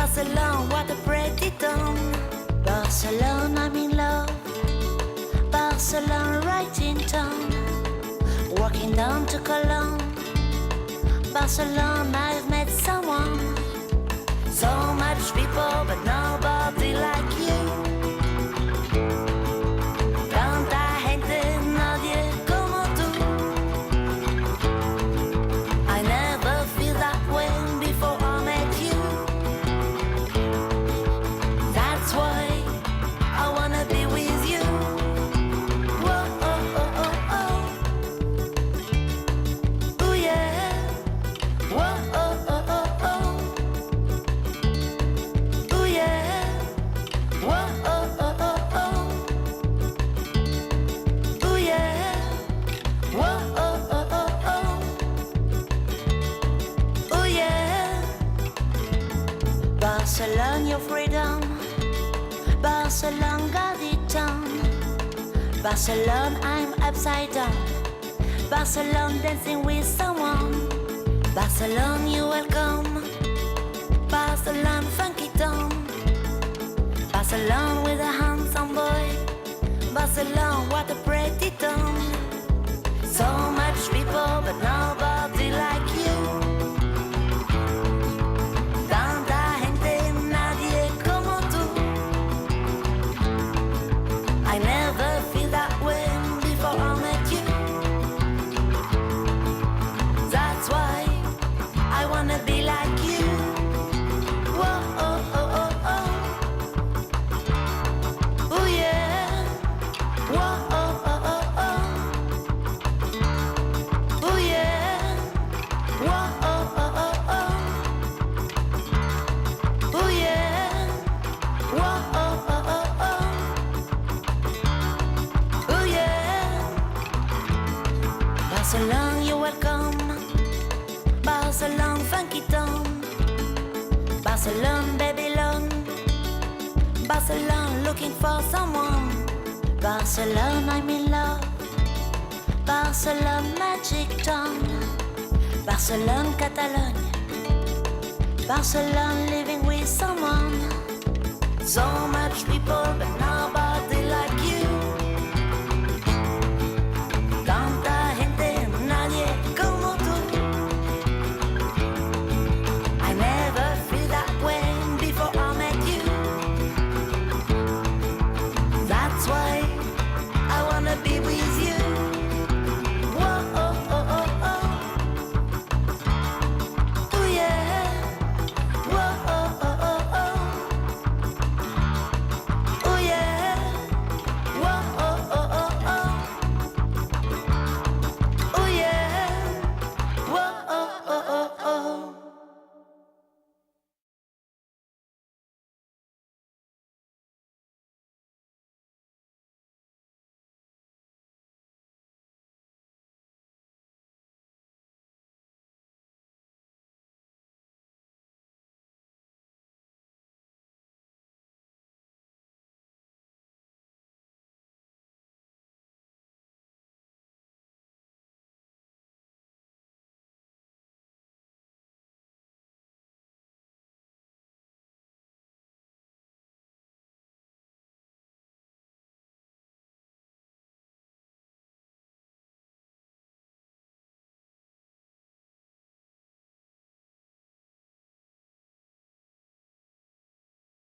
Barcelona, what a pretty town. Barcelona, I'm in love. Barcelona, right in town. Walking down to Cologne. Barcelona, I've met someone. So much people, but nobody like you. Tanta gente, nadie como tú. I never feel that way before I met you. That's why I wanna be with you. Whoa, oh, oh, oh, oh. Ooh, yeah. Whoa, oh, oh, oh, oh. Ooh, yeah. Whoa, oh, oh, oh, oh. Ooh, yeah. Whoa, oh, oh, oh, oh. Ooh, yeah. Barcelona, your freedom. Barcelona, got it done. Barcelona, I'm upside down. Barcelona, dancing with someone. Barcelona, you welcome. Barcelona, funky town. Barcelona with a handsome boy. Barcelona, what a pretty town. So much people, but nobody like you. Tanta gente, nadie como tú. I never feel that way before I met you. That's why I wanna be like you. Whoa, oh, oh, oh, oh. Ooh, yeah. Whoa, oh, oh, oh, oh. Ooh, yeah. Whoa, oh, oh, oh, oh. Ooh, yeah. Whoa, oh, oh, oh, oh. Ooh, yeah. Barcelona, you're welcome. Barcelona, funky town. Barcelona, Babylon. Barcelona, looking for someone. Barcelona, I'm in love. Barcelona, magic town. Barcelona, Catalonia. Barcelona, living with someone. So much people, but nobody.